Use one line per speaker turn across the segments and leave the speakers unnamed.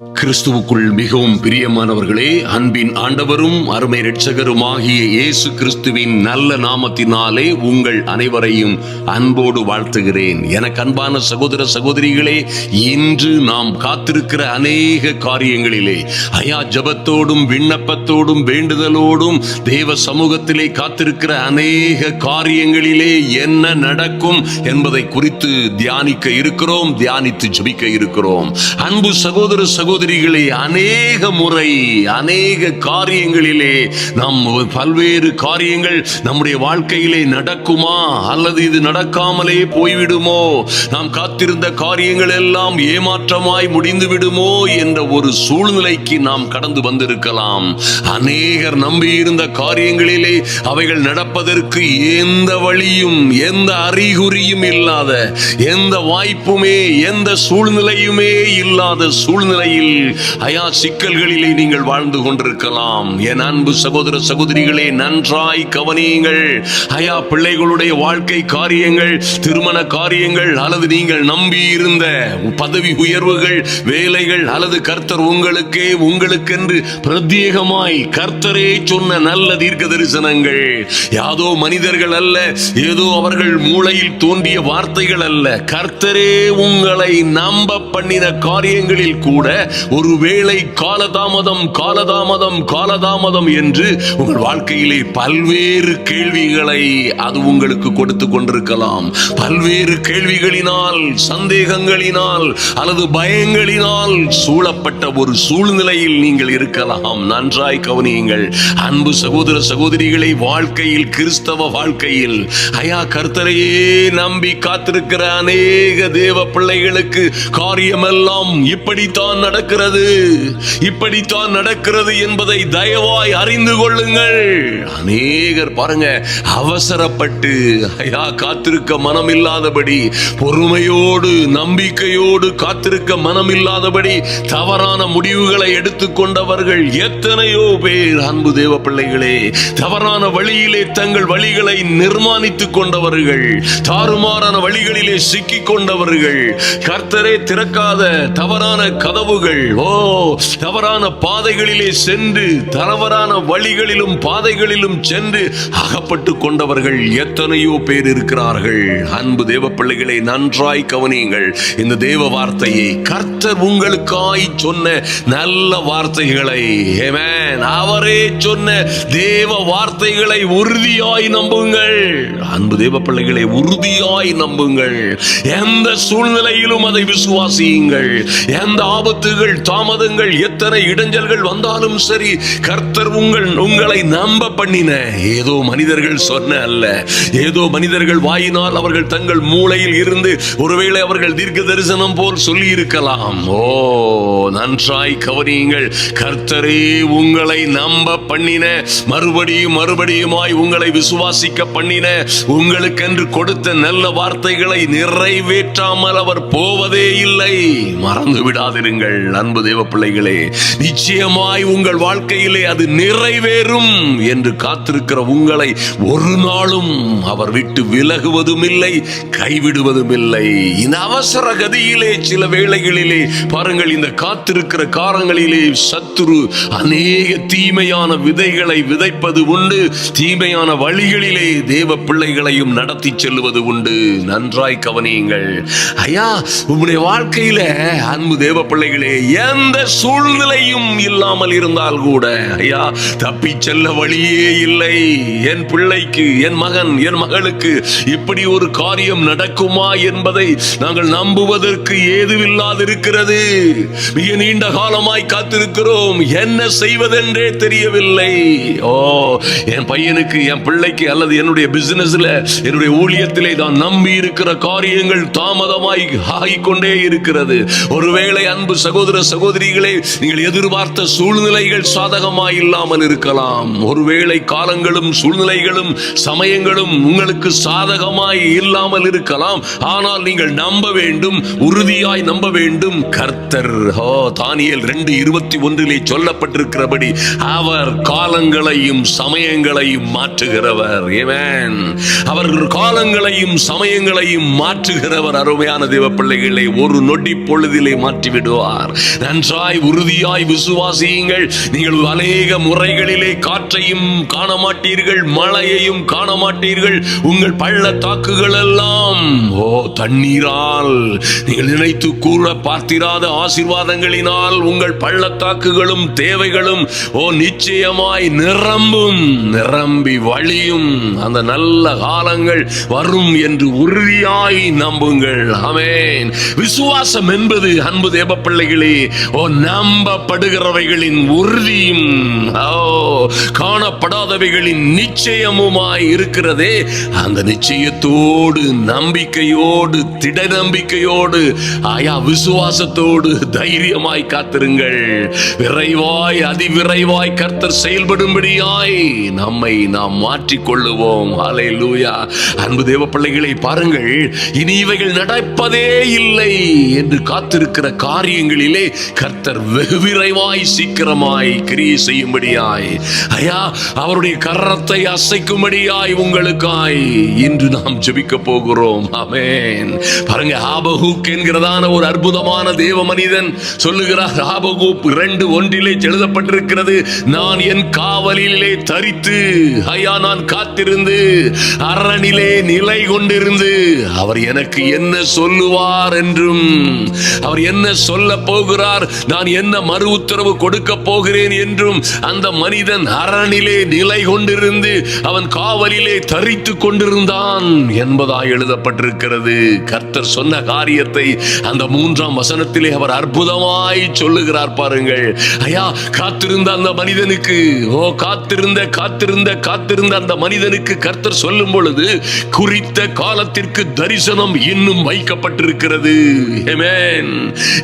கிறிஸ்துவுக்குள் மிகவும் பிரியமானவர்களே, அன்பின் ஆண்டவரும் அருமை இரட்சகருமாகிய இயேசு கிறிஸ்துவின் நல்ல நாமத்தினாலே உங்கள் அனைவரையும் அன்போடு வாழ்த்துகிறேன். எனக்கு அன்பான சகோதர சகோதரிகளே, இன்று நாம் காத்திருக்கிற அநேக காரியங்களிலே ஜபத்தோடும் விண்ணப்பத்தோடும் வேண்டுதலோடும் தேவ சமூகத்திலே காத்திருக்கிற அநேக காரியங்களிலே என்ன நடக்கும் என்பதை குறித்து தியானிக்க இருக்கிறோம், தியானித்து ஜெபிக்க இருக்கிறோம். அன்பு சகோதர சகோதரிகளே, அநேக முறை அநேக காரியங்களிலே நாம் பல்வேறு காரியங்கள் நம்முடைய வாழ்க்கையிலே நடக்குமா அல்லது இது நடக்காமலே போய்விடுமோ, நாம் காத்திருந்த காரியங்கள் எல்லாம் ஏமாற்றமாய் முடிந்து விடுமோ என்ற ஒரு சூழ்நிலைக்கு நாம் கடந்து வந்திருக்கலாம். அநேகர் நம்பியிருந்த காரியங்களிலே அவைகள் நடப்பதற்கு எந்த வழியும் எந்த அறிகுறியும் இல்லாத, எந்த வாய்ப்புமே எந்த சூழ்நிலையுமே இல்லாத சூழ்நிலையில் சிக்கல்களிலே நீங்கள் வாழ்ந்து கொண்டிருக்கலாம். என் அன்பு சகோதர சகோதரிகளே, நன்றாய் கவனியுங்கள். பிள்ளைகளுடைய வாழ்க்கை காரியங்கள், திருமண காரியங்கள், அல்லது நீங்கள் நம்பி இருந்த பதவி உயர்வுகள், வேலைகள், அல்லது கர்த்தர் உங்களுக்கென்று பிரத்யேகமாய் கர்த்தரே சொன்ன நல்ல தீர்க்க தரிசனங்கள், யாதோ மனிதர்கள் அல்ல, ஏதோ அவர்கள் மூளையில் தோன்றிய வார்த்தைகள் அல்ல, கர்த்தரே உங்களை நம்ப பண்ணின காரியங்களில் கூட ஒருவேளை காலதாமதம் என்று உங்கள் வாழ்க்கையிலே பல்வேறு கேள்விகளை அது உங்களுக்கு கொடுத்து கொண்டிருக்கலாம். பல்வேறு கேள்விகளினால், சந்தேகங்களினால் அல்லது பயங்களினால் சூழப்பட்ட ஒரு சூழ்நிலையில் நீங்கள் இருக்கலாம். நன்றாய் கவனியுங்கள். அன்பு சகோதர சகோதரிகளை, வாழ்க்கையில், கிறிஸ்தவ வாழ்க்கையில் கர்த்தரையே நம்பி காத்திருக்கிற அநேக தேவ பிள்ளைகளுக்கு காரியமெல்லாம் இப்படித்தான் நடக்கிறது என்பதை தயவாய் அறிந்து கொள்ளுங்கள். அநேகர் பாருங்க, அவசரப்பட்டு காத்திருக்க மனம் இல்லாதபடி, பொறுமையோடு நம்பிக்கையோடு காத்திருக்க மனம் இல்லாதபடி தவறான முடிவுகளை எடுத்துக்கொண்டவர்கள் எத்தனையோ பேர். அன்பு தேவ பிள்ளைகளே, தவறான வழியிலே தங்கள் வழிகளை நிர்மாணித்துக் கொண்டவர்கள், தாறுமாறான வழிகளிலே சிக்கிக் கொண்டவர்கள், கர்த்தரே திறக்காத தவறான கதவுகள், தவறான பாதைகளிலே சென்று, தவறான வழிகளிலும் பாதைகளிலும் சென்று அகப்பட்டு கொண்டவர்கள் எத்தனையோ பேர் இருக்கிறார்கள். அன்பு தேவ பிள்ளைகளை, நன்றாய் கவனியுங்கள். இந்த தேவ வார்த்தையை, கர்த்தர் உங்களுக்காய் சொன்ன நல்ல வார்த்தைகளை, அவரே சொன்ன தேவ வார்த்தைகளை உறுதியாய் நம்புங்கள். அன்பு தேவ பிள்ளைகளை, உறுதியாய் நம்புங்கள். எந்த சூழ்நிலையிலும் அதை விசுவாசியுங்கள். எந்த ஆபத்துகள், தாமதங்கள், எத்தனை இடைஞ்சல்கள் வந்தாலும் சரி, கர்த்தர் உங்களை நம்ப பண்ணின, ஏதோ மனிதர்கள் சொன்ன அல்ல, ஏதோ மனிதர்கள் வாயினால் அவர்கள் தங்கள் மூளையில் இருந்து ஒருவேளை அவர்கள் தீர்க்க தரிசனம் போல் சொல்லி இருக்கலாம். நன்றாய் கவனியுங்கள். கர்த்தரே உங்களை நம்ப பண்ணின, மறுபடியுமாய் உங்களை விசுவாசிக்க பண்ணின, உங்களுக்கென்று கொடுத்த நல்ல வார்த்தைகளை நிறைவேற்றாமல் அவர் போவதே இல்லை. மறந்து விடாதிருங்கள். அன்பு தேவ பிள்ளைகளே, நிச்சயமாய் உங்கள் வாழ்க்கையிலே அது நிறைவேறும் என்று காத்திருக்கிற உங்களை ஒரு நாளும் அவர் விட்டு விலகுவதும் இல்லை, கைவிடுவதும் இல்லை. இந்த அவசர கதியிலே சில வேளைகளிலே பாருங்கள், இந்த காத்திருக்கிற காலங்களிலே சத்துரு அநேக தீமையான விதைகளை விதைப்பது உண்டு. தீமையான வழிகளிலே தேவ பிள்ளைகளையும் நடத்தி செல்வது உண்டு. நன்றாய் கவனியுங்கள். உங்களுடைய வாழ்க்கையில அன்பு தேவ பிள்ளைகளே, எந்த சூழ்நிலையும் இல்லாமல் இருந்தால் கூட தப்பி செல்ல வழியே இல்லை. என் பிள்ளைக்கு, என் மகன், என் மகளுக்கு இப்படி ஒரு காரியம் நடக்குமா என்பதை நாங்கள் நம்புவதற்கு ஏதுவில்லாதிருக்கிறது. மிக நீண்ட காலமாய் காத்திருக்கிறோம், என்ன செய்வதென்றே தெரியவில்லை. என் பையனுக்கு, என் பிள்ளைக்கு, அல்லது என்னுடைய பிசினஸ்ல, என்னுடைய ஊழியத்திலே தான் நம்பி இருக்கிற காரியங்கள் தாமதமாய் ஆகிக்கொண்டே இருக்கிறது. ஒருவேளை அன்பு சகோதர சகோதரிகளே, நீங்கள் எதிர்பார்த்த சூழ்நிலைகள் சாதகமாய் இல்லாமல் இருக்கலாம். ஒருவேளை காலங்களும் சூழ்நிலைகளும் சமயங்களும் உங்களுக்கு சாதகமாய் இல்லாமல் இருக்கலாம். ஆனால் நீங்கள் நம்ப வேண்டும், உறுதியாய் நம்ப வேண்டும். கர்த்தர் தானியேல் 2:21 சொல்லப்பட்டிருக்கிறபடி அவர் காலங்களையும் சமயங்களையும் மாற்றுகிறவர். அவர் காலங்களையும் சமயங்களையும் மாற்றுகிறவர். அருமையான தேவ பிள்ளைகளை, ஒரு நொடி பொழுதிலே மாற்றிவிடுவார். நன்றாய் உறுதியாய் விசுவாசியுங்கள். நீங்கள் அநேக முறைகளிலே காற்றையும் காண மாட்டீர்கள், மழையையும் காண மாட்டீர்கள். உங்கள் பள்ளத்தாக்குகள் எல்லாம் தண்ணீரால், நீங்கள் நினைத்து கூற பார்த்திராத ஆசீர்வாதங்களினால் உங்கள் பள்ளத்தாக்குகளும் தேவைகளும் நிச்சயமாய் நிரம்பி வழியும். அந்த நல்ல காலங்கள் வரும் என்று உறுதியாய் நம்புங்கள். ஆமென். விசுவாசம் என்பது அன்பு தேவ பிள்ளைகளே நம்பப்படுகிறவைகளின் உறுதியும் காணப்படாதவைகளின் நிச்சயமுமாய் இருக்கிறதே. அந்த நிச்சயத்தோடு, நம்பிக்கையோடு, திட நம்பிக்கையோடு, விசுவாசத்தோடு தைரியமாய் காத்திருங்கள். விரைவாய், அதிவிரைவாய் கர்த்தர் செயல்படும்படியாய் நம்மை நாம் மாற்றிக்கொள்ளுவோம். ஹல்லேலூயா. அன்பு தேவ பிள்ளைகளை பாருங்கள், இனி இவைகள் நடப்பதே இல்லை என்று காத்திருக்கிற காரியங்களிலே கர்த்தர் வெகு விரைவாய் சீக்கிரமாய் கிரியை செய்யும்படியாய், அவருடைய கரத்தை அசைக்கும்படியாய் உங்களுக்காய் இன்று நாம் ஜெபிக்க போகிறோம். ஆமென். பாருங்க, ஆபகூக் என்கிறதான ஒரு அற்புதமான தேவ மனிதன் சொல்லுகிறார். ஆபகூக் 2:1 எழுதப்பட்டிருக்கிறது, நான் என் காவலிலே தரித்து நான் காத்திருந்து அரணிலே நிலை கொண்டிருந்து அவர் எனக்கு என்ன சொல்லுவார் என்றும், அவர் என்ன சொல்ல போகிறார், நான் என்ன மறு உத்தரவு கொடுக்க போகிறேன் என்றும் அந்த மனிதன் அரணிலே நிலை கொண்டிருந்து அவன் காவலிலே தரித்து கொண்டிருந்தான் என்பதாய் எழுதப்பட்டிருக்கிறது. கர்த்தர் சொன்ன காரியத்தை அந்த 3ஆம் வசனத்திலே அவர் அற்புதமாய் சொல்லுகிறார். பாருங்கள், காத்திருந்த அந்த மனிதனுக்கு காத்திருந்த அந்த மனிதனுக்கு கர்த்தர் சொல்லும் பொழுது குறித்த காலத்திற்கு தரிசனம் இன்னும் வைக்கப்பட்டிருக்கிறது. ஆமென்.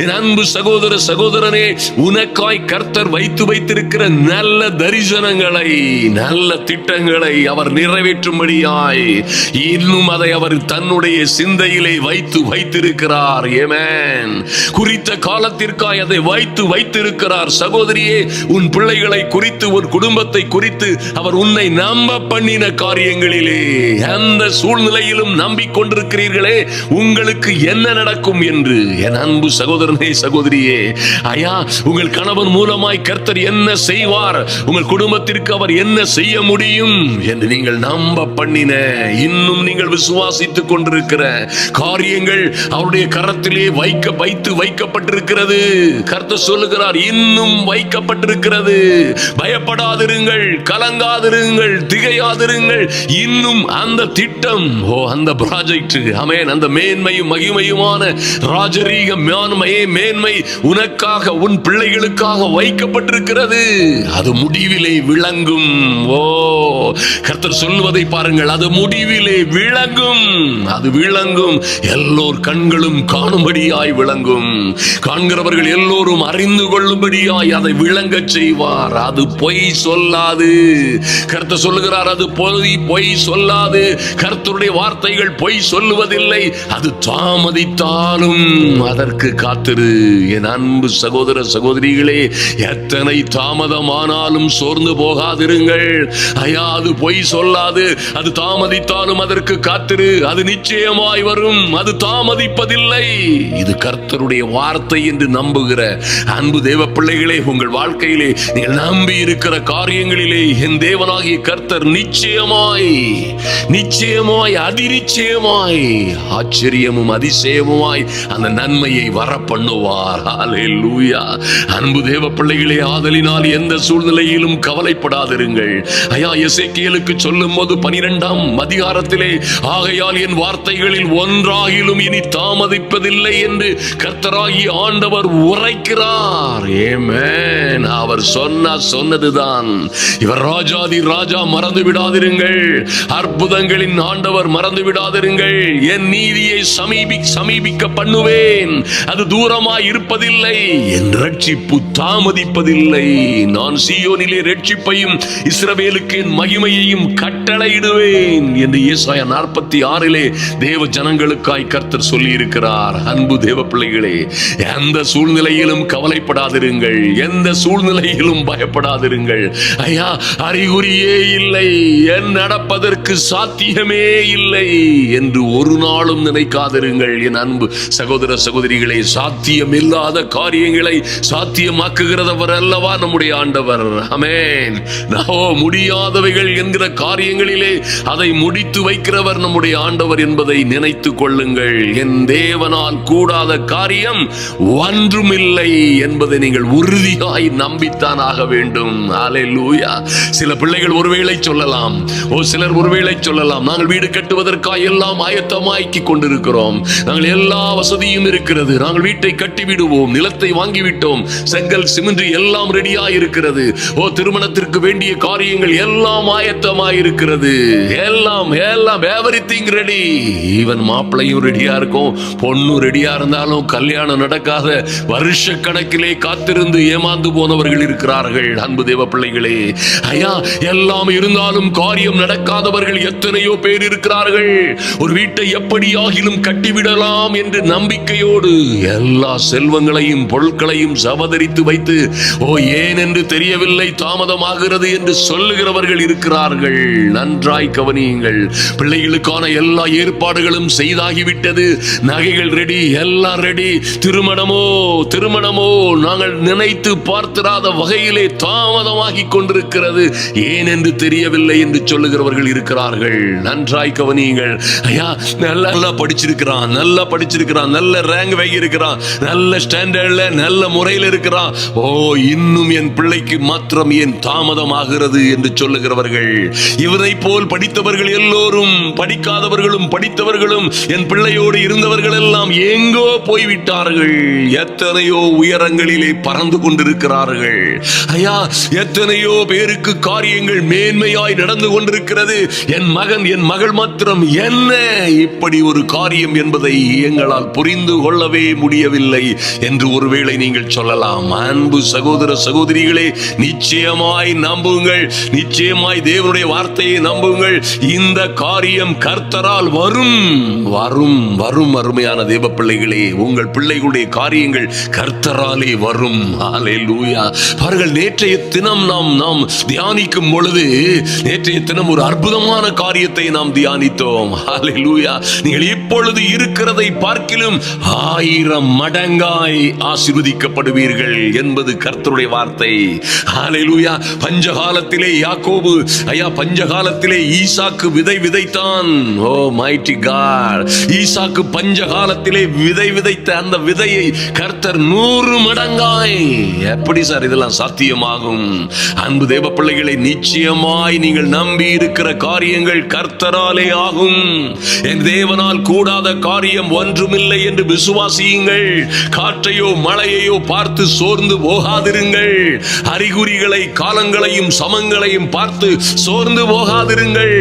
என் அன்பு சகோதர சகோதரனே, உனக்காய் கர்த்தர் வைத்திருக்கிற நல்ல தரிசனங்களை, நல்ல திட்டங்களை அவர் நிறைவேற்றும்படியாய் இன்னும் அதை அவர் தன்னுடைய சிந்தையிலே வைத்திருக்கிறார். ஆமென். குறித்த காலத்திற்காய் அதை வைத்திருக்கிறார். சகோதரியே, உன் பிள்ளைகளை குறித்து, உன் குடும்பத்தை குறித்து அவர் உன்னை நம்ப பண்ணின காரியங்களிலே எந்த சூழ்நிலையிலும் நம்பிக்கொண்டிருக்கிறீர்களே உங்களுக்கு என்ன நடக்கும் என்று. என் அன்பு சகோதரனே, சகோதரியே, உங்கள் கணவன் மூலமாய் கர்த்தர் என்ன செய்வார், உங்கள் குடும்பத்திற்கு அவர் என்ன செய்ய முடியும் என்று நீங்கள் நம்ப பண்ணின, இன்னும் நீங்கள் விசுவாசித்துக் கொண்டிருக்கிற காரியங்கள் அவருடைய கரத்திலே வைக்கப்பட்டிருக்கிறது. கர்த்தர் சொல்லுகிறார், இன்னும் வைக்கப்பட்டிருக்கிறது. பயப்படாதிருங்கள், கலங்காதிருங்கள், திகையாதிருங்கள். இன்னும் அந்த திட்டம், அந்த ப்ராஜெக்ட், ஆமென், அந்த மேன்மையும் மகிமையுமான ராஜரீக மேன்மை உனக்காக, உன் பிள்ளைகளுக்காக வைக்கப்பட்டிருக்கிறது. அது முடிவிலே விளங்கும். கர்த்தர் சொல்வதை பாருங்கள், அது முடிவிலே விளங்கும். அது விளங்கும். எல்லோர் கண்களும் காணும்படியாய் விளங்கும். காண்கிறவர்கள் எல்லோரும் அறிந்து கொள்ளும்படியாய் அதை விளங்க செய்வார். அது பொய் சொல்லாது. கர்த்தர் சொல்லுகிறார், அது பொய் சொல்லாது. கர்த்தருடைய வார்த்தைகள் பொய் சொல்லுவதில்லை. அது தாமதித்தாலும் அதற்கு காத்திரு. என் அன்பு சகோதர சகோதரிகளே, எத்தனை தாமதமானாலும் சோர்ந்து போகாதிருங்கள். அது பொய் சொல்லாது. அது தாமதித்தாலும் அதற்கு காத்திரு. அது நிச்சயமாய் வரும். அது தாமதிப்பதில்லை. இது கர்த்தருடைய வார்த்தை என்று நம்புகிற அன்பு தேவ பிள்ளைகளே, உங்கள் வாழ்க்கையிலே நீங்கள் நம்பி இருக்கிற காரியங்களிலே என் தேவனாகிய கர்த்தர் நிச்சயமாய் அதிநிச்சயமாய் ஆச்சரியமும் அதிசயமுமாய் அந்த நன்மையை வர பண்ணுவார். ஹல்லேலூயா. அன்பு தேவ பிள்ளைகளே, ஆதலினால் எந்த சூழ்நிலையிலும் கவலைப்படாதிருங்கள். எசேக்கியேலுக்கு சொல்லும் போது 12ஆம் அதிகாரத்திலே, ஆகையால் என் வார்த்தைகளில் ஒன்றாகிலும் இனி தாமதிப்பதில்லை என்று கர்த்தராகிய ஆண்டவர் உரைக்கிறார். ஆமென். அவர் சொன்னதுதான். இவர் ராஜாதி ராஜா, மறந்து விடாதிருங்கள். அற்புதங்களின் ஆண்டவர், மறந்து விடாதிருங்கள். என் நீதியை சமீபிக்க பண்ணுவேன். அது தூரமாய் இருப்பதில்லை. என் ரட்சிப்பு தாமதிப்பதில்லை. நான் சீயோனிலே ரட்சிப்பையும் இஸ்ரவேலுக்கு என் மகிமையையும் கட்டளையிடுவேன் என்று ஏசாயா 46 தேவ ஜனங்களுக்காய் கர்த்தர் சொல்லி இருக்கிறார். அன்பு தேவ பிள்ளைகளே, எந்த சூழ்நிலையிலும் கவலைப்படாதிருங்கள். எந்த சூழ்நிலையிலும் பயப்படாதிருங்கள். அறிகுறியே இல்லை, என் நடப்பதற்கு சாத்தியமே இல்லை என்று ஒரு நாளும் நினைக்காதிருங்கள். என் அன்பு சகோதர சகோதரிகளே, சாத்தியம் இல்லாத கூடாத காரியங்களை சாத்தியமாக்குகிறவர் அல்லவா நம்முடைய ஆண்டவர். ஆமென். முடியாதவைகள் என்கிற காரியங்களிலே அதை முடித்து வைக்கிறவர் நம்முடைய ஆண்டவர் என்பதை நினைத்துக் கொள்ளுங்கள். என் தேவனால் கூடாத காரியம் ஒன்றுமில்லை என்பதை நீங்கள் உறுதியாய் நம்பித்தான் ஆக வேண்டும். அல்லேலூயா. சில பிள்ளைகள் ஒருவேளை சொல்லலாம், சிலர் ஒருவேளை சொல்லலாம், நாங்கள் வீடு கட்டுவதற்காக எல்லாம் ஆயத்தமாக்கி கொண்டிருக்கிறோம், நாங்கள் எல்லா வசதியும் இருக்கிறது, நாங்கள் வீட்டை கட்டி விடுவோம், நிலத்தை வாங்கிவிட்டோம், செங்கல் சிமெண்ட் எல்லாம் ரெடியா இருக்கிறது, திருமணத்திற்கு வேண்டிய காரியங்கள் எல்லாம் ஆயத்தமாயிருக்கிறது, எல்லாம் எல்லாம் எவரிதிங் ரெடி. ஈவன் மாப்பிள்ளையும் ரெடியா இருக்கும், பொண்ணும் ரெடியா இருந்தாலும் கல்யாணம் நடக்காத வருஷ கணக்கிலே காத்திருந்து ஏமாந்து போனவர்கள் இருக்கிறார்கள். அன்பு தேவ பிள்ளைகளே, ஐயா, எல்லாம் இருந்தாலும் காரியம் நடக்காதவர்கள் எத்தனையோ பேர் இருக்கிறார்கள். ஒரு வீட்டை எப்படியாகிலும் கட்டிவிடலாம் என்று நம்பிக்கையோடு எல்லா செல்வங்களையும் பொருட்களையும் சவதரித்து வைத்து ஏன் என்று தெரியவில்லை, தாமதமாகிறது என்று சொல்லுகிறவர்கள் இருக்கிறார்கள். நன்றாய் கவனியுங்கள். பிள்ளைகளுக்கான எல்லா ஏற்பாடுகளும் செய்தாகிவிட்டது, நகைகள் ரெடி, எல்லாம் ரெடி, திருமணமோ நாங்கள் நினைத்து பார்த்திராத வகையிலே தாமதமாகி கொண்டிருக்கிறது, ஏன் என்று தெரியவில்லை என்று சொல்லுகிறவர்கள் இருக்கிறார்கள். நன்றாய் கவனியுங்கள். ஐயா, நல்லா படிச்சிருக்கிறான், நல்ல ரேங்க் வாங்கி இருக்கிறான், நல்ல ஸ்டாண்டர்ட்ல நல்ல முறையில் இருக்கிறான், இன்னும் என் பிள்ளைக்கு மாத்திரம் ஏன் தாமதமாகிறது என்று சொல்லுகிறவர்கள். இவரை போல் படித்தவர்கள் எல்லோரும், படிக்காதவர்களும் படித்தவர்களும், என் பிள்ளையோடு இருந்தவர்கள் எல்லாம் எங்கோ போய்விட்டார்கள். எத்தனையோ உயரங்களிலே பறந்து கொண்டிருக்கிறார்கள். ஐயா, எத்தனையோ பேருக்கு காரியங்கள் மேன்மையாய் நடந்து கொண்டிருக்கிறது. என் மகன், என் மகள் மாத்திரம் என்ன இப்படி ஒரு காரியம் என்பதை எங்களால் புரிந்து கொள்ளவே முடியவில்லை என்று ஒருவேளை நீங்கள் சொல்லலாம். அன்பு சகோதர சகோதரிகளே, நிச்சயமாய் நம்புங்கள், நிச்சயமாய் தேவனுடைய வார்த்தையை நம்புங்கள். இந்த காரியம் கர்த்தரால் வரும் வரும் வரும். அருமையான தேவ பிள்ளைகளே, உங்கள் பிள்ளைகளுடைய காரியங்கள் கர்த்தராலே வரும். ஹல்லேலூயா. பாருங்கள், நேற்றைய தினம் நாம் தியானிக்கும் பொழுது, நேற்றைய தினம் ஒரு அற்புதமான காரியத்தை நாம் தியானித்தோம். ஹல்லேலூயா. நீங்கள் இப்பொழுது இருக்கிறதை பார்க்கிலும் 1000 மடங்காய் ஆசீர்வதிக்கப்படுவீர்கள் என்பது கர்த்தருடைய வார்த்தை. ஹல்லேலூயா. பஞ்சகாலத்திலே யாக்கோபு, பஞ்சகாலத்திலே ஈசாக்கு விதை விதைத்தான். ஓ மைட்டி காட். ஈசாக்கு பஞ்சகாலத்திலே விதை விதைத்த அந்த விதையை கர்த்தர் 100 மடங்காய். எப்படி சார் இதெல்லாம் சாத்தியமாகும்? அன்பு தேவ பிள்ளைகளை, நிச்சயமாய் நீங்கள் நம்பி இருக்கிற காரியங்கள் கர்த்தராலே ஆகும். என் தேவனால் கூடாத காரியம் ஒன்றுமில்லை என்று விசுவாசியுங்கள். காற்றையோ மழையையோ பார்த்து சோர்ந்து போகாதிருங்கள். அறிகுறிகளை, காலங்களையும் சமங்களையும் பார்த்து சோர்ந்து போகாதிருங்கள்.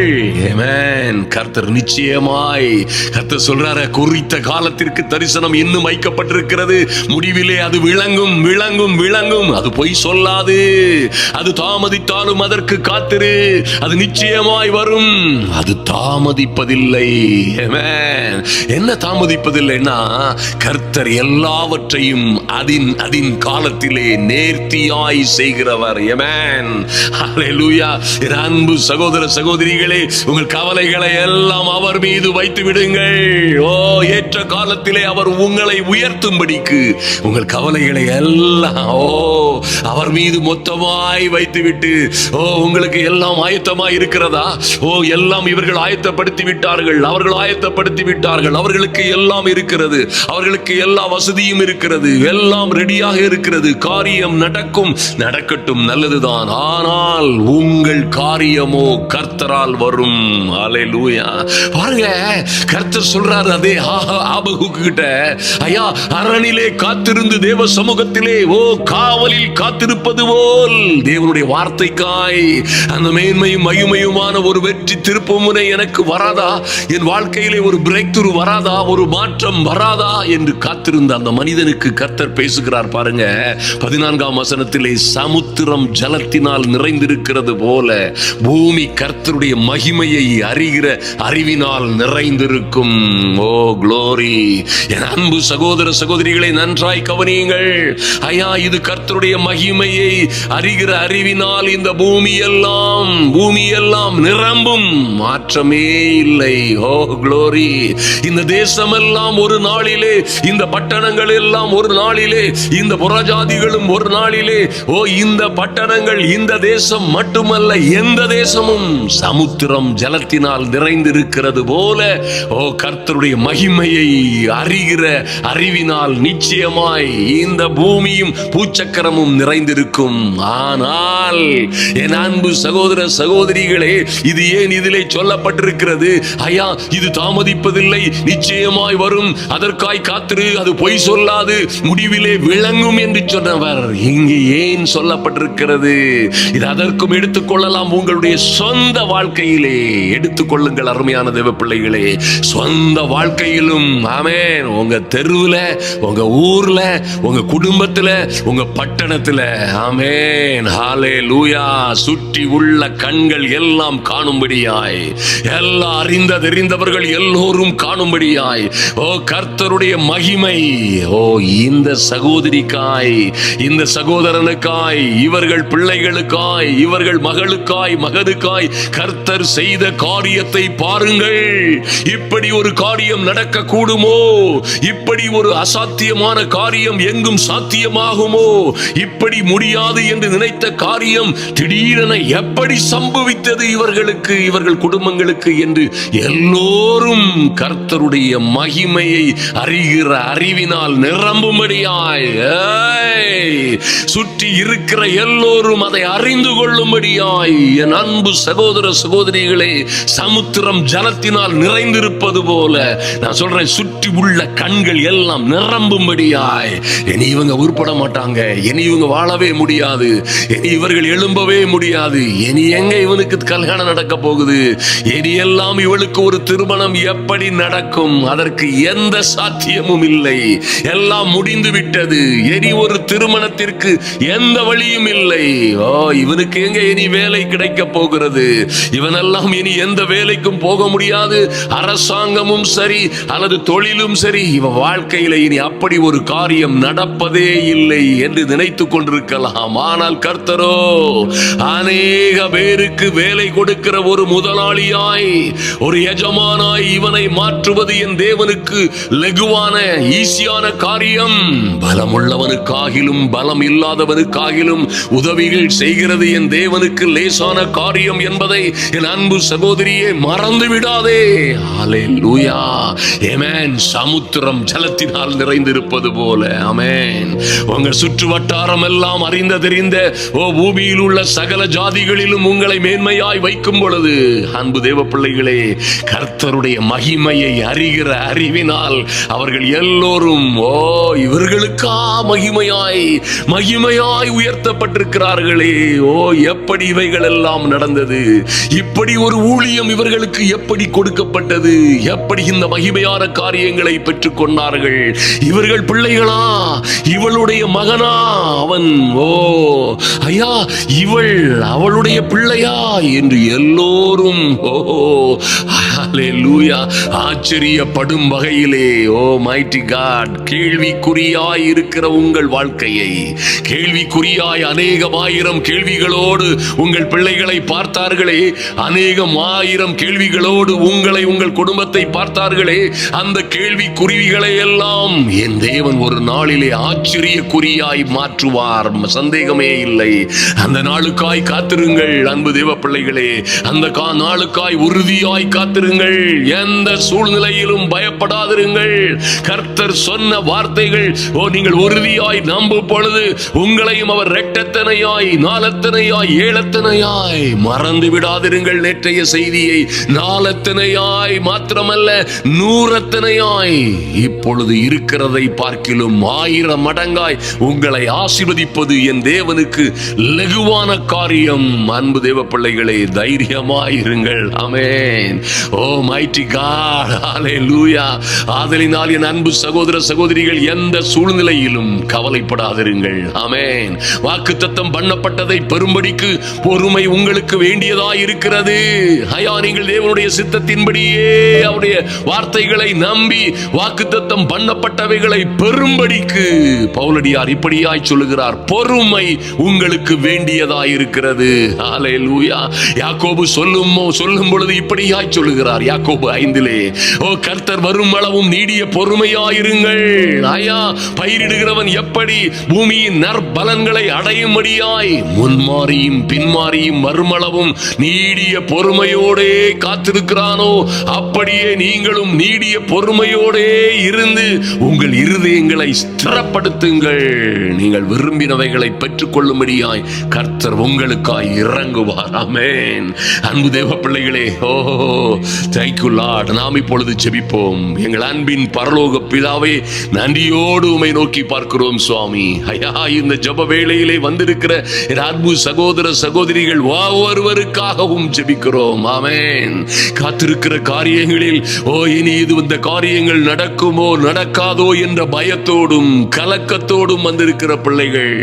ஆமென். கர்த்தர் நிச்சயமாய், கர்த்தர் சொல்றாரு, குறித்த காலத்திற்கு தரிசனம் இன்னும் வைக்கப்பட்டிருக்கிறது, முடிவிலே அது விளங்கும் விளங்கும் விளங்கும். அது பொய் சொல்லாது. அது தாமதித்தாலும் அதற்கு காத்திரு, அது நிச்சயமாய் வரும். அது தாமதிப்பதில்லை. ஆமென். என்ன தாமதிப்பதில்லைன்னா, கர்த்தர் எல்லாவற்றையும் அதின் காலத்திலே நேர்த்தியாய் செய்கிறவர். ஆமென். ஹல்லேலூயா. அன்பு சகோதர சகோதரிகளே, உங்கள் கவலைகளை எல்லாம் அவர் மீது வைத்து விடுங்கள். ஏற்ற காலத்திலே அவர் உங்களை உயர்த்தும்படிக்கு உங்கள் கவலைகளை எல்லாம் அவர் மீது மொத்தமாய் வைத்துவிட்டு, உங்களுக்கு எல்லாம் ஆயத்தமாய் இருக்கிறதா? எல்லாம் இவர்கள் ஆயத்தப்படுத்தி விட்டார்கள், அவர்கள் ஆயத்தப்படுத்தி விட்டார்கள், அவர்களுக்கு எல்லாம் இருக்கிறது, அவர்களுக்கு எல்லா வசதியும் இருக்கிறது, எல்லாம் ரெடியாக இருக்கிறது, காரியம் நடக்கும், நடக்கட்டும், நல்லதுதான். ஆனால் உங்கள் காரியமோ கர்த்தரால் வரும். அல்லேலூயா. பாருங்க, கர்த்தர் சொல்றாரு, அதே ஆபகுக்கு கிட்ட, ஐயா, அரணிலே காத்திருந்து தேவ சமூகத்திலே காவலில் காத்திருப்பது போல் தேவனுடைய வார்த்தைக்காய் அந்த மேன்மையும் மகிமையுமான ஒரு வெற்றி திருப்புமுனை எனக்கு வராதா? என் வாழ்க்கையிலே ஒரு பிரேக் த்ரூ வராதா? ஒரு மாற்றம் வராதா என்று காத்திருந்த அந்த மனிதனுக்கு கர்த்தர் பேசுகிறார். பாருங்க, 14ஆம் வசனத்திலே, சமுத்திரம் ஜலத்தினால் நிறைந்திருக்கிறது போல பூமி கர்த்தருடைய மகிமையை அறிகிற அறிவினால் நிறைந்திருக்கும். ஓ க்ளோரி. என் அன்பு சகோதர சகோதரிகளை, நன்றாய் கவனியுங்கள். ஐயா, இது கர்த்தருடைய மகிமையை அறிகிற அறிவினால் இந்த பூமி எல்லாம் நிரம்பும், மாற்றமே இல்லை. ஓ க்ளோரி. இந்த தேசமெல்லாம் ஒரு நாளிலே, இந்த பட்டணங்கள் எல்லாம் ஒரு நாளிலே, இந்த புறஜாதிகளும் ஒரு நாளிலே, ஓ இந்த பட்டணங்கள், இந்த தேசம் மட்டுமல்ல, எந்த தேசமும் சமுத்திரம் ஜலத்தினால் நிறைந்திருக்கிறது போல, ஓ கர்த்தருடைய மகிமையை அறிகிற அறிவினால் நிச்சயமாய் இந்த பூமியும் பூச்சக்கரமும் நிறைந்திருக்கும். ஆனால் என் அன்பு சகோதர சகோதரிகளே, இது ஏன் இதிலே சொல்லப்பட்டிருக்கிறது? ஐயா, இது தாமதிப்பதில்லை, நிச்சயமாய் வரும், அதற்காய் காத்திரு, அது பொய் சொல்லாது, முடிவிலே விளங்கும் என்று சொன்னவர் இங்கே ஏன் சொல்லப்பட்டிருக்கிறது? இது அதற்கும் எடுத்துக்கொள்ளலாம். உங்களுடைய சொந்த வாழ்க்கையிலே எடுத்துக்கொள்ளுங்கள் அருமையான தேவ பிள்ளைகளே. சொந்த வாழ்க்கையிலும், ஆமென், உங்க தெருவுல, உங்க ஊர்ல, உங்க குடும்பத்துல, உங்க பட்டணத்துல, ஆமென், ஹல்லேலூயா, சுற்றி உள்ள கண்கள் எல்லாம் காணும்படியாய், எல்லா அறிந்த தெரிந்தவர்கள் எல்லோரும் காணும்படியாய், ஓ கர்த்தருடைய மகிமை, ஓ இந்த சகோதரிக்காய், இந்த சகோதரனுக்காய், இவர்கள் பிள்ளைகளுக்காய், இவர்கள் மகளுக்காய், மகனுக்காய் கர்த்தர் செய்த காரியத்தை பாருங்கள். இப்படி ஒரு காரியம் நடக்க கூடுமோ? இப்படி ஒரு அசாத்தியமான காரியம் எங்கும் சாத்தியமாகுமோ? இப்படி முடியாது என்று நினைத்த காரியம் திடீரென எப்படி சம்பவித்தது இவர்களுக்கு, இவர்கள் குடும்பங்களுக்கு என்று எல்லோரும் கர்த்தருடைய மகிமையை அறிகிற அறிவினால் நிரம்பும்படியாய், சுற்றி இருக்கிற எல்லோரும் அதை அறிந்து கொள்ளும்படியாய், என் அன்பு சகோதர சகோதரிகளே, சமுத்திரம் ஜலத்தினால் நிறைந்திருப்பது போல நான் சொல்றேன், சுற்றி உள்ள கண்கள் எல்லாம் நிரம்பும்படியாய். இனி இவங்க உருப்பட மாட்டாங்க, இனி இவங்க வாழவே முடியாது, இனி இவர்கள் எழும்பவே முடியாது, இனி எங்க இவனுக்கு கல்யாணம் நடக்க போகுது, இனி எல்லாம் இவளுக்கு ஒரு திருமணம் எப்படி நடக்கும்? அதற்கு எந்த சாத்தியமும் இல்லை, எல்லாம் முடிந்து விட்டது, இனி ஒரு திருமணத்திற்கு எந்த வழியும் இல்லை. ஓ இவனுக்கு எங்க இனி வேலை கிடைக்க போகிறது? இவனெல்லாம் இனி எந்த வேலைக்கும் போக முடியாது, அரசாங்கமும் சரி அல்லது தொழிலும் சரி, இவன் வாழ்க்கையில இனி அப்படி ஒரு காரியம் நடப்பதே இல்லை என்று நினைத்துக் கொண்டிருக்கலாம். ஆனால் கர்த்தரோ அநேக பேருக்கு வேலை கொடுக்கிற ஒரு முதலாளியாய், ஒரு எஜமானாய் இவனை மாற்றுவது என் தேவனுக்கு லகுவான ஈஸியான காரியம். பலமுள்ளவனுக்காகிலும் பலம் இல்லாதவனுக்காகிலும் உதவிகள் செய்கிறது என் தேவனுக்கு லேசான காரியம் என்பதை என் அன்பு சகோதரியே மறந்து விடாதே. ஹல்லேலூயா, ஆமென். சமுத்திரம் ஜலத்தினால் நிறைந்திருப்பது போல, ஆமென், உங்கள் சுற்று வட்டாரம் எல்லாம் அறிந்த தெரிந்த ஓ பூமியில் உள்ள சகல ஜாதிகளிலும் உங்களை மேன்மையாய் வைக்கும் பொழுது, அன்பு தேவ பிள்ளைகளே, கர்த்தருடைய மகிமையை அறிகிற அறிவினால் அவர்கள் எல்லோரும் ஓ இவர்களுக்கா மகிமையாய் மகிமையாய் உயர்த்தப்பட்டிருக்கிறார்களே. ஓ எப்படி இவைகள் எல்லாம் நடந்தது? இப்படி ஒரு ஊழியம் இவர்களுக்கு எப்படி கொடுக்கப்பட்டது? எப்படி இந்த மகிமையான காரியங்களை பெற்றுக் கொண்டார்கள்? இவர்கள் பிள்ளைகளா? இவளுடைய மகனா அவன்? ஓ ஐயா, இவள் அவளுடைய பிள்ளையா என்று எல்லோரும் ஹல்லேலூயா ஆச்சரியப்படும் வகையிலே, ஓ மைட்டி காட், கேள்விக்குறியாய் இருக்கிற உங்கள் வாழ்க்கையை, கேள்விக்குறியாய் அநேகம் ஆயிரம் கேள்விகளோடு உங்கள் பிள்ளைகளை பார்த்தார்களே, அநேகம் ஆயிரம் கேள்விகளோடு உங்களை, உங்கள் குடும்பத்தை பார்த்தார்களே, அந்த கேள்விக்குறிகளை எல்லாம் என் தேவன் ஒரு நாளிலே ஆச்சரியக்குறியாய் மாற்றுவார், சந்தேகமே இல்லை. அந்த நாளுக்காய் காத்திருங்கள் அன்பு தேவ பிள்ளைகளே, அந்த நாளுக்காய் உறுதியாய் காத்திருங்கள். எந்த சூழ்நிலையிலும் பயப்படாதிருங்கள். கர்த்தர் சொன்ன வார்த்தைகள் ஓ நீங்கள் உறுதியாய் நம்பும் பொழுது உங்களையும் அவர் இரட்டத்தனையாய், நாலத்தனையாய், ஏழத்தனையாய் மறந்து விடாதிருங்கள். நேற்றைய செய்தியை நாலத்தனையாய் மாத்திரமல்ல, நூறத்தனையாய் இப்பொழுது இருக்கிறதை பார்க்கிலும் 1000 மடங்காய் உங்களை ஆசீர்வதிப்பது என் தேவனுக்கு லகுவான காரியம். அன்பு தேவ பிள்ளைகளே, தைரியமாயிருங்கள். ஆமென். ஓ மைட்டி காட், ஹல்லேலூயா. ஆதலினால் என் அன்பு சகோதர சகோதரிகள், எந்த சூழ்நிலையிலும் கவலைப்படாதிருங்கள். ஆமென். வாக்குத்தத்தம் பண்ணப்பட்டதை பெறும்படிக்கு பொறுமை உங்களுக்கு வேண்டியதாய் இருக்கிறது. ஐயா, நீங்கள் தேவனுடைய சித்தத்தின்படியே அவருடைய வார்த்தைகளை நம்பி வாக்குத்தத்தம் பண்ணப்பட்டவைகளை பெறும்படிக்கு பவுலடியார் இப்படியாய் சொல்லுகிறார், பொறுமை உங்களுக்கு வேண்டியதாய் இருக்கிறது. ஹல்லேலூயா. யாக்கோபு சொல்லும் பொழுது இப்படியாய் சொல்லுகிறார், சொல்லுகிறார் யாக்கோபு 5. ஓ கர்த்தர் வரும் அளவும் நீடிய பொறுமையாயிருங்கள். ஐயா, பயிரிடுகிறவன் எப்படி பூமியின் நற்பலன்களை அடையும்படியாய் முன்மாறியும் பின்மாறியும் வருமளவும் நீடிய பொறுமையோடே காத்திருக்கிறானோ, அப்படியே நீங்களும் நீடிய பொறுமையோடே இருந்து உங்கள் இருதயங்களை ஸ்திரப்படுத்துங்கள். நீங்கள் விரும்பினவைகளை பெற்றுக் கொள்ளும்படியாய் கர்த்தர் உங்களுக்காய் இறங்குவார். ஆமென். அன்பு தேவ பிள்ளைகளே, thank you Lord. நாம் இப்பொழுது ஜெபிப்போம். எங்கள் அன்பின் பரலோக பிதாவே, நன்றியோடு உம்மை நோக்கி பார்க்கிறோம் சுவாமி. ஐயா, இந்த ஜெப வேளையிலே வந்திருக்கிற என் அன்பு சகோதர சகோதரிகள் ஒவ்வொருவருக்காகவும் ஜெபிக்கிறோம். ஆமென். காத்திருக்கிற காரியங்களில் இனி இந்த காரியங்கள் நடக்குமோ நடக்காதோ என்ற பயத்தோடும் கலக்கத்தோடும் வந்திருக்கிற பிள்ளைகள்,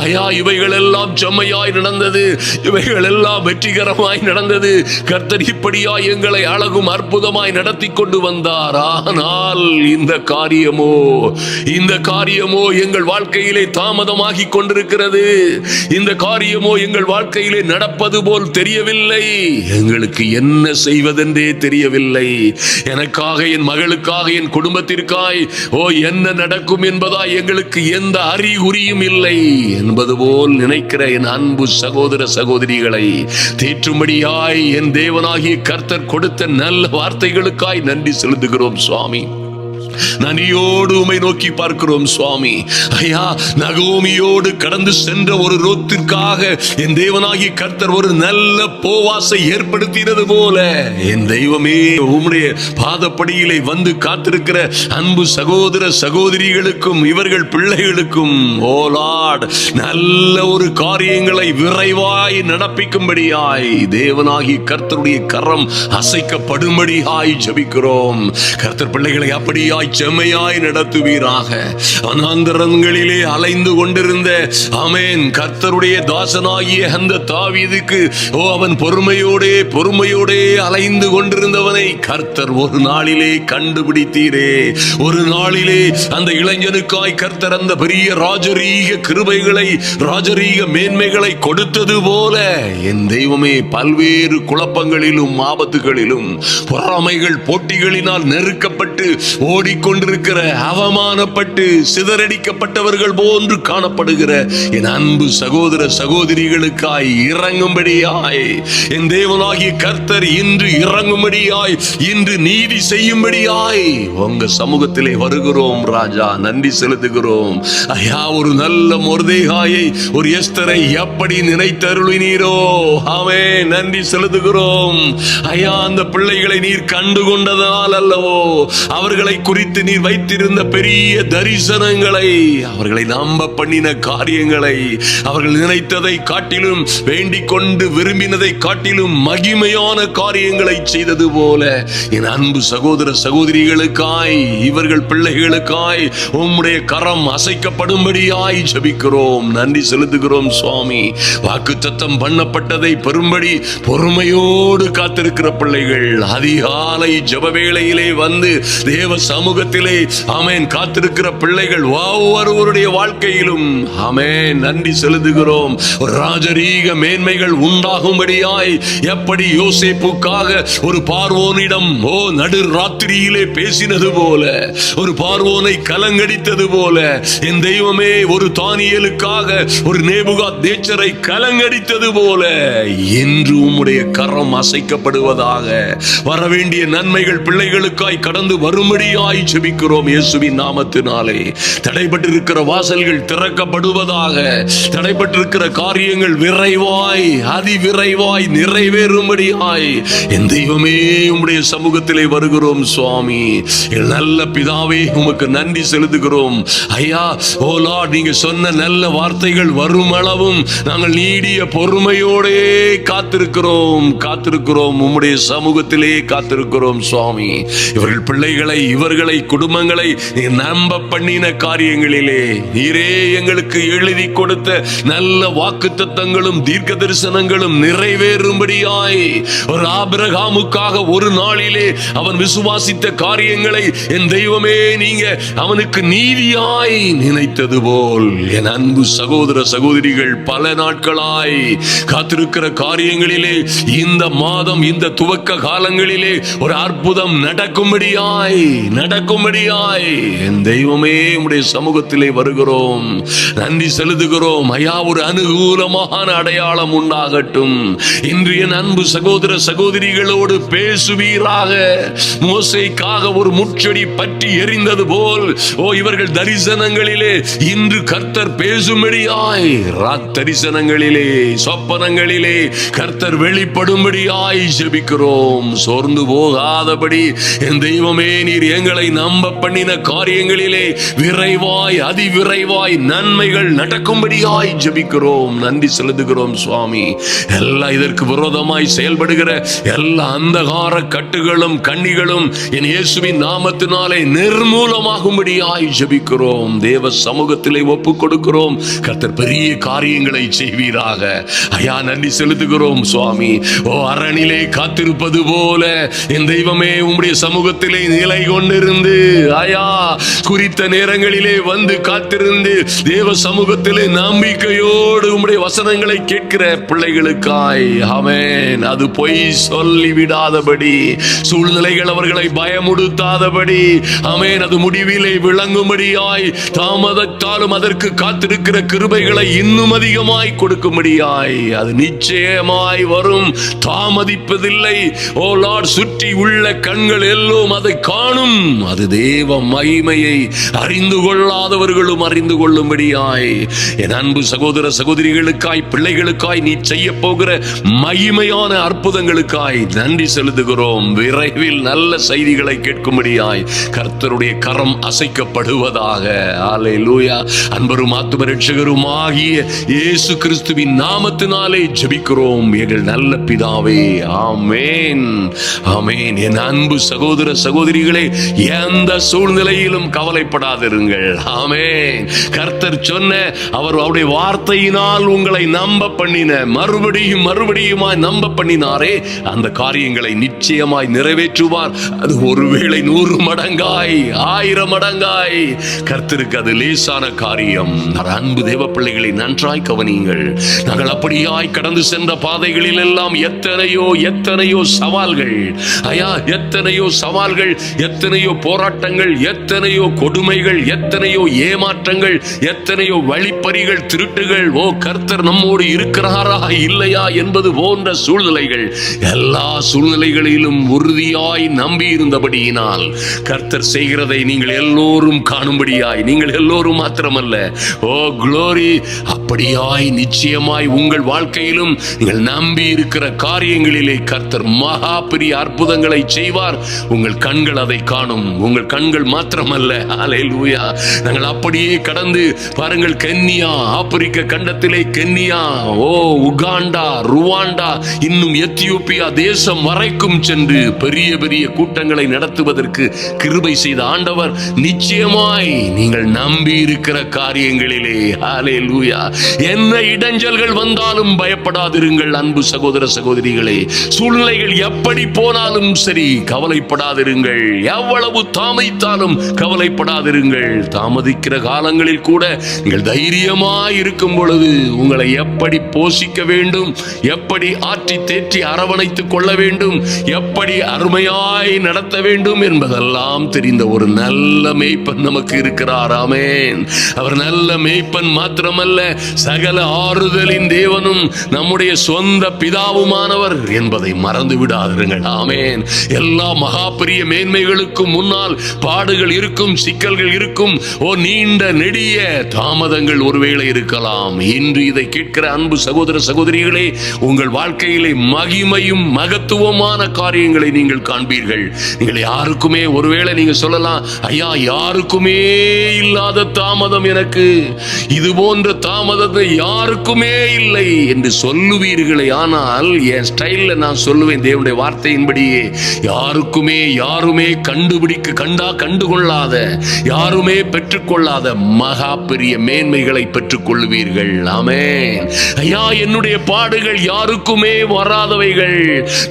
ஐயா, இவைகள் எல்லாம் செம்மையாய் நடந்தது, இவைகள் எல்லாம் வெற்றிகரமாய் நடந்தது. கர்த்தர் இப்படியாய் எங்களை அழகும் அற்புதமாய் நடத்தி கொண்டு வந்தார். ஆனால் இந்த காரியமோ எங்கள் வாழ்க்கையிலே தாமதமாகி கொண்டிருக்கிறது. இந்த காரியமோ எங்கள் வாழ்க்கையிலே நடப்பது போல் தெரியவில்லை. எங்களுக்கு என்ன செய்வதென்றே தெரியவில்லை. எனக்காக, என் மகளுக்காக, என் குடும்பத்திற்காய் என்ன நடக்கும் என்பதாய் எங்களுக்கு எந்த அறிகுறியும் இல்லை என்பது போல் நினைக்கிற என் அன்பு சகோதர சகோதரிகளை தேற்றும்படியாய் என் தேவனாகிய கர்த்தர் கொடுத்த நல்ல வார்த்தைகளுக்காய் நன்றி செலுத்துகிறோம் சுவாமி. நனியோடு உம்மை நோக்கி பார்க்கிறோம் சுவாமி. ஐயா, நகோமியோடு கடந்து சென்ற ஒரு ரோத்திற்காக என் தேவனாகிய கர்த்தர் ஒரு நல்ல போவாசை ஏற்படுத்தினது போல என் தெய்வமே, உம்முடைய பாதப்படியிலே வந்து காத்திருக்கிற அன்பு சகோதர சகோதரிகளுக்கும் இவர்கள் பிள்ளைகளுக்கும் ஓ லார்ட், நல்ல ஒரு காரியங்களை விரைவாய் நடப்பிக்கும்படியாய் தேவனாகிய கர்த்தருடைய கரம் அசைக்கப்படும்படியாய் ஜெபிக்கிறோம். கர்த்தர் பிள்ளைகளை அப்படியாய் செம்மையாய் நடத்துவீராக. வனாந்தரங்களிலே அலைந்து கொண்டிருந்த ஆமென் கர்த்தருடைய தாசனாகிய அந்த தாவீதுக்கு அவன் பொறுமையோடே அலைந்து கொண்டிருந்தவனை கர்த்தர் ஒரு நாளிலே கண்டுபிடித்தீரே. ஒரு நாளிலே அந்த இளைஞனுக்காய் கர்த்தர் அந்த பெரிய ராஜரீக கிருபைகளை, ராஜரீக மேன்மைகளை கொடுத்தது போல என் தெய்வமே, பல்வேறு குழப்பங்களிலும் ஆபத்துகளிலும் பொறாமைகள் போட்டிகளினால் நெருக்கப்பட்டு ஓடிக்கொண்டிருக்கிற, அவமானப்பட்டு சிதறடிக்கப்பட்டவர்கள் போன்று காணப்படுகிற என் அன்பு சகோதர சகோதரிகளுக்காய் இறங்கும்படியாய் என் தேவனாகிய கர்த்தர் இன்று இறங்கும்படியாய், இன்று நீதி செய்யும்படியாய் உங்க சமூகத்திலே வருகிறோம் ராஜா. நன்றி செலுத்துகிறோம் ஐயா. ஒரு நல்ல மொர்தெகாயை, ஒரு எஸ்தரை எப்படி நினைத்தருளினீரோ, ஆமென், நன்றி செலுத்துகிறோம் ஐயா. அந்த பிள்ளைகளை நீர் கண்டுகொண்டதால் அல்லவோ, அவர்களை குறித்து நீர் வைத்திருந்த பெரிய தரிசனங்களை, அவர்களை நம்ப பண்ணின காரியங்களை, அவர்கள் நினைத்ததை காட்டிலும், வேண்டிக் கொண்டு விரும்பினதை காட்டிலும் மகிமையான காரியங்களை செய்தது போல என் அன்பு சகோதர சகோதரிகளுக்காய், இவர்கள் பிள்ளைகளுக்காய் உம்முடைய கரம் அசைக்கப்படும்படியாய் ஜெபிக்கிறோம். நன்றி செலுத்துகிறோம் சுவாமி. வாக்குத்தத்தம் பண்ணப்பட்டதை பெறும்படி பொறுமையோடு காத்திருக்கிற பிள்ளைகள், அதிகாலை ஜெப வேளையிலே வந்து தேவ சமூகத்திலே ஆமென் காத்திருக்கிற பிள்ளைகள் ஒவ்வொருவருடைய வாழ்க்கையிலும் ஆமென் நன்றி செலுத்துகிறோம். ராஜரீக மேன்மைகள் உண்டாகும்படியாய் எப்படி யோசேப்புக்காக ஒரு பார்வோனிடம் நடு ராத்திரியிலே பேசினது போல, ஒரு பார்வோனை கலங்கடித்தது போல என் தெய்வமே, ஒரு தானியேலுக்காக ஒரு நேபுகாத்நேச்சரை கலங்கடித்தது போல என்று உம்முடைய கரம் அசைக்கப்படுவதாக. வரவேண்டிய நன்மைகள் பிள்ளைகளுக்காய் கடந்து வரும்படியாய் ஜெபிக்கிறோம் இயேசுவின் நாமத்தினாலே. தடைபட்டிருக்கிற வாசல்கள் திறக்கப்படுவதாக. தடைபட்டிருக்கிற காரியங்கள் விரைவாய், அதிவிரைவாய் நிறைவேறும்படியாய் என் தெய்வமே, உம்முடைய சமூகத்திலே வருகிறோம் சுவாமி. நல்ல பிதாவே, உமக்கு நன்றி செலுத்துகிறோம் ஐயா. ஓ லார்ட், நீங்க சொன்ன நல்ல வார்த்தைகள் வரும் அளவும் நாங்கள் நீடிய பொறுமையோடே காத்திருக்கிறோம். உம்முடைய சமூகத்திலே காத்திருக்கிறோம் சுவாமி. இவர்கள் பிள்ளைகளை, இவர்களை பிள்ளைகளை, குடும்பங்களை நம்ப பண்ணின காரியங்களிலே நீரே எங்களுக்கு எழுதி கொடுத்த நல்ல வாக்குத்தத்தங்களும் தீர்க்க தரிசனங்களும் நிறைவேறும்படியாய் ஒரு ஆபிரகாமுக்காக ஒரு நாளிலே அவன் விசுவாசித்த காரியங்களை என் தெய்வமே நீங்க அவனுக்கு நீதியாய் நினைத்தது போல் என் அன்பு சகோதர சகோதரிகள் பல நாட்களாய் காத்திருக்கிற காரியங்களிலே இந்த மாதம், இந்த துவக்க காலங்களிலே ஒரு அற்புதம் நடக்கும்படியாய் என் தெய்வமே உம்முடைய சமூகத்திலே வருகிறோம், நன்றி செலுத்துகிறோம். ஐயா, ஒரு அனுகூலமான அடையாளம் உண்டாகட்டும். இன்று என் அன்பு சகோதர சகோதரிகளோடு பேசுவீராக. மோசேக்காக ஒரு முட்செடி பற்றி எரிந்தது போல் இவர்கள் தரிசனங்களிலே இன்று கர்த்தர் பேசும்படியாய், தரிசனங்களிலே சொப்பனங்களிலே கர்த்தர் வெளிப்படும்படியாய் ஜெபிக்கிறோம். சோர்ந்து போகாதபடி என் தெய்வமே நீர் எங்களை நம்ப பண்ணின காரியங்களிலே விரைவாய், அதிவிரைவாய் நன்மைகள் நடக்கும்படியாய் ஜெபிக்கிறோம். நன்றி செலுத்துகிறோம் சுவாமி. எல்லா இதற்கு விரோதமாய் செயல்படுகிற எல்லா அந்தகார கட்டுகளும் கண்ணிகளும் என் இயேசுவின் நாமத்தினாலே நிர்மூலமாகும்படியாய் ஜெபிக்கிறோம். தேவ சமூகத்திலே ஒப்புக் கொடுக்கிறோம். கர்த்தர் பெரிய காரியங்களை செய்வீராக. ஐயா, நன்றி செலுத்துகிறோம் சுவாமி. அரணிலே காத்திருப்பது போல என் தெய்வமே உம்முடைய சமூகத்திலே நிலை கொண்டிருந்து ஐயா குறித்த நேரங்களிலே வந்து காத்திருந்து தேவ சமூகத்திலே நம்பிக்கையோடு உம்முடைய வசனங்களை கேட்கிற பிள்ளைகளுக்காய் ஆமென். அது பொய் சொல்லி விடாதபடி, சூழ்நிலைகள் அவர்களை பயமுடுத்தாதபடி ஆமென், அது முடிவிலே விளங்கும்படியாய், தாமதத்தாலும் அதற்கு காத்திருக்கிற கிருபைகளை இன்னும் அதிகமாய் கொடுக்கும்படியாய் அது நிச்சயமாய் வரும், தாமதிப்பதில்லை. ஓ லார்ட், சுற்றி உள்ள கண்கள் எல்லாம் அதை காணும். அது தேவ மகிமையை அறிந்து கொள்ளாதவர்களும் அறிந்து கொள்ளும்படியாய் என் அன்பு சகோதர சகோதரிகளுக்காய், பிள்ளைகளுக்காய் நீ செய்ய போகிற மகிமையான அற்புதங்களுக்காய் நன்றி செலுத்துகிறோம். விரைவில் நல்ல செய்திகளை கேட்கும்படியாய் கர்த்தருடைய கரம் அசைக்கப்படுவதாக. அல்லேலூயா. அன்பரும் ஆத்தும இரட்சகரும் ஆகிய இயேசு கிறிஸ்துவின் நாமத்தினாலே ஜெபிக்கிறோம் எங்கள் நல்ல பிதாவே. ஆமென், ஆமென். என் அன்பு சகோதர சகோதரிகளே, எந்த சூழ்நிலையிலும் கவலைப்படாதிருங்கள். ஆமென். கர்த்தர் சொன்ன அவருடைய வார்த்தையினால் உங்களை நம்ப பண்ணின, மறுபடியும் மறுபடியுமாய் நம்ப பண்ணினாரே, அந்த காரியங்களை நிச்சயமாய் நிறைவேற்றுவார். அது ஒருவேளை 100 மடங்காய் 1000 மடங்காய் கர்த்தருக்கு அது லேசான காரியம். அன்பு தேவ பிள்ளைகளை நன்றாய் கவனியுங்கள். நாங்கள் அப்படியாய் கடந்து சென்ற பாதைகளில் எல்லாம் எத்தனையோ சவால்கள், ஐயா, எத்தனையோ சவால்கள், எத்தனையோ போராட்டங்கள், எத்தனையோ கொடுமைகள், எத்தனையோ ஏமாற்றங்கள், எத்தனையோ வழிப்பறிகள், திருட்டுகள். கர்த்தர் நம்மோடு இருக்கிறாரா இல்லையா என்பது போன்ற சூழ்நிலைகள், எல்லா சூழ்நிலைகளிலும் உறுதியாய் நம்பி இருந்தபடியினால் கர்த்தர் செய்கிறதை நீங்கள் எல்லோரும் காணும்படியாய், நீங்கள் எல்லோரும் மாத்திரமல்ல, குளோரி, அப்படியாய் நிச்சயமாய் உங்கள் வாழ்க்கையிலும் நீங்கள் நம்பி இருக்கிற காரியங்களிலே கர்த்தர் மகா பெரிய அற்புதங்களை செய்வார். உங்கள் கண்கள் அதை காணும். உங்கள் கண்கள் மாத்திரமல்ல. அல்லேலூயா. நாங்கள் அப்படியே கடந்து பாருங்கள், கென்யா, ஆப்பிரிக்க கண்டத்திலே கென்யா, உகாண்டா, ருவாண்டா, இன்னும் எத்தியோப்பியா தேசம் வரைக்கும் சென்று பெரிய பெரிய கூட்டங்களை நடத்துவதற்கு கிருபை செய்த ஆண்டவர் நிச்சயமாய் நீங்கள் நம்பி இருக்கிற காரியங்களிலே அல்லேலூயா என்ன இடைஞ்சல்கள் வந்தாலும் பயப்படாதிருங்கள். அன்பு சகோதர சகோதரிகளே, சூழ்நிலைகள் எப்படி போனாலும் சரி கவலைப்படாதிருங்கள். எவ்வளவு தாமதித்தாலும் கவலைப்படாதிருங்கள். தாமதிக்கிற காலங்களில் கூட நீங்கள் தைரியமாய் இருக்கும் பொழுது உங்களை எப்படி போஷிக்க வேண்டும், எப்படி ஆற்றி தேற்றி அரவணைத்துக் கொள்ள வேண்டும், எப்படி அருமையாய் நடத்த வேண்டும் என்பதெல்லாம் தெரிந்த ஒரு நல்ல மேய்ப்பன் நமக்கு இருக்கிறார். ஆமென். அவர் நல்ல மேய்ப்பன் மாத்திரமல்ல, சகல ஆறுதலின் தேவனும் நம்முடைய சொந்த பிதாவுமானவர் என்பதை மறந்து விடாதிருங்கள். ஆமென். எல்லா மகா பெரிய மேன்மைகளுக்கும் முன்னால் பாடுகள் இருக்கும், சிக்கல்கள் இருக்கும், நீண்ட நெடிய தாமதங்கள் ஒருவேளை இருக்கலாம். இன்று இதை கேட்கிற அன்பு சகோதர சகோதரிகளே, உங்கள் வாழ்க்கையிலே மகிமையும் மகத்துவமான காரியங்களை நீங்கள் காண்பீர்கள். நீங்கள் யாருக்குமே, ஒருவேளை நீங்க சொல்லலாம், ஐயா, யாருக்குமே இல்லாத தாமதம் எனக்கு, இது போன்ற தாமதத்தை யாருக்குமே இல்லை என்று சொல்லுவீர்களே. ஆனால் என் ஸ்டைல்ல நான் சொல்லுவேன், தேவனுடைய வார்த்தையின்படியே யாருமே கண்டுபிடிக்க இதுவரைக்கு கண்டுகொள்ளாத, யாருமே பெற்றுக்கொள்ளாத மகா பெரிய மேன்மைகளை பெற்றுக் கொள்வீர்கள். ஆமென். ஐயா, என்னுடைய பாடுகள் யாருக்குமே வராதவைகள்.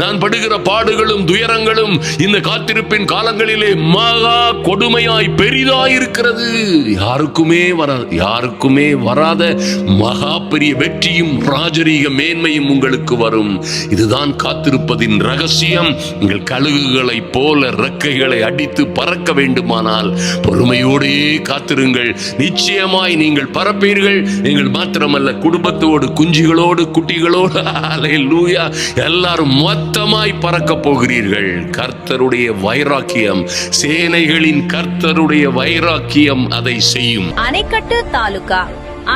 நான் படுகிற பாடுகளும் துயரங்களும் இந்த காத்திருப்பின் காலங்களிலே மகா கொடுமையாய் பெரிதாய் இருக்கிறது. யாருக்குமே வராத மகா பெரிய வெற்றியும் ராஜரீக மேன்மையும் உங்களுக்கு வரும். இதுதான் காத்திருப்பதின் ரகசியம். உங்கள் கழுகுகளை போல ரெக்கைகளை அடித்து பறக்க வேண்டுமானால் பொறுமையோடே காத்திருங்கள். நிச்சயமாய் நீங்கள் பறப்பீர்கள். நீங்கள் மாத்திரமல்ல, குடும்பத்தோடு, குஞ்சுகளோடு, குட்டிகளோடு, அல்லேலூயா, எல்லாரும் மொத்தமாய் பறக்க போகிறீர்கள். கர்த்தருடைய வைராக்கியம், சேனைகளின் கர்த்தருடைய வைராக்கியம் அதை செய்யும்.
அணைக்கட்டு தாலுகா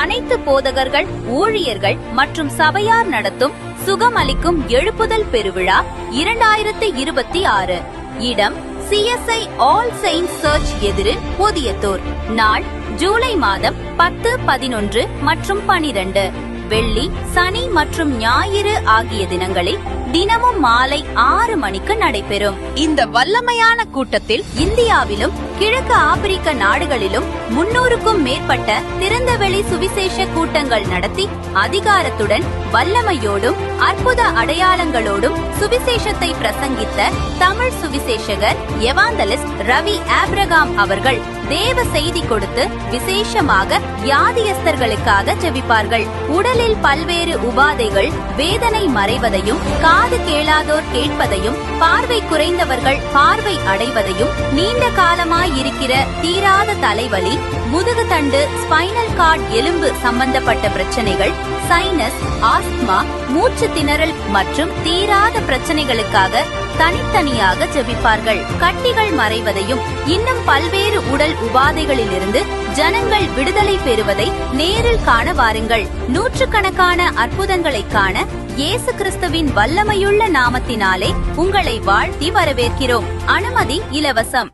அனைத்து போதகர்கள், ஊழியர்கள் மற்றும் சபையார் நடத்தும் சுகம் அளிக்கும் எழுப்புதல் பெருவிழா 2026. இடம் CSI ஆல் செயின்ட்ஸ் சர்ச் எதிரு, போதியத்தூர். நாள் ஜூலை மாதம் 10, 11 மற்றும் 12. வெள்ளி, சனி மற்றும் ஞாயிறு ஆகிய தினங்களில் தினமும் மாலை 6 மணிக்கு நடைபெறும். இந்த வல்லமையான கூட்டத்தில் இந்தியாவிலும் கிழக்கு ஆப்பிரிக்க நாடுகளிலும் 300க்கும் மேற்பட்ட திறந்தவெளி சுவிசேஷ கூட்டங்கள் நடத்தி அதிகாரத்துடன், வல்லமையோடும், அற்புத அடையாளங்களோடும் சுவிசேஷத்தை பிரசங்கித்த தமிழ் சுவிசேஷகர் எவாந்தலிஸ்ட் ரவி ஆபிரகாம் அவர்கள் தேவ செய்தி கொடுத்து விசேஷமாக வியாதியஸ்தர்களுக்காக ஜெபிப்பார்கள். உடலில் பல்வேறு உபாதைகள், வேதனை மறைவதையும், காது கேளாதோர் கேட்பதையும், பார்வை குறைந்தவர்கள் பார்வை அடைவதையும், நீண்ட காலமாய் இருக்கிற தீராத தலைவலி, முதுகு தண்டு, ஸ்பைனல் கார்டு எலும்பு சம்பந்தப்பட்ட பிரச்சனைகள், சைனஸ், ஆஸ்துமா, மூச்சு திணறல் மற்றும் தீராத பிரச்சனைகளுக்காக தனித்தனியாக ஜெபிப்பார்கள். கட்டிகள் மறைவதையும் இன்னும் பல்வேறு உடல் உபாதைகளிலிருந்து ஜனங்கள் விடுதலை பெறுவதை நேரில் காண வாருங்கள். நூற்றுக்கணக்கான அற்புதங்களை காண இயேசு கிறிஸ்துவின் வல்லமையுள்ள நாமத்தினாலே உங்களை வாழ்த்தி வரவேற்கிறோம். அனுமதி இலவசம்.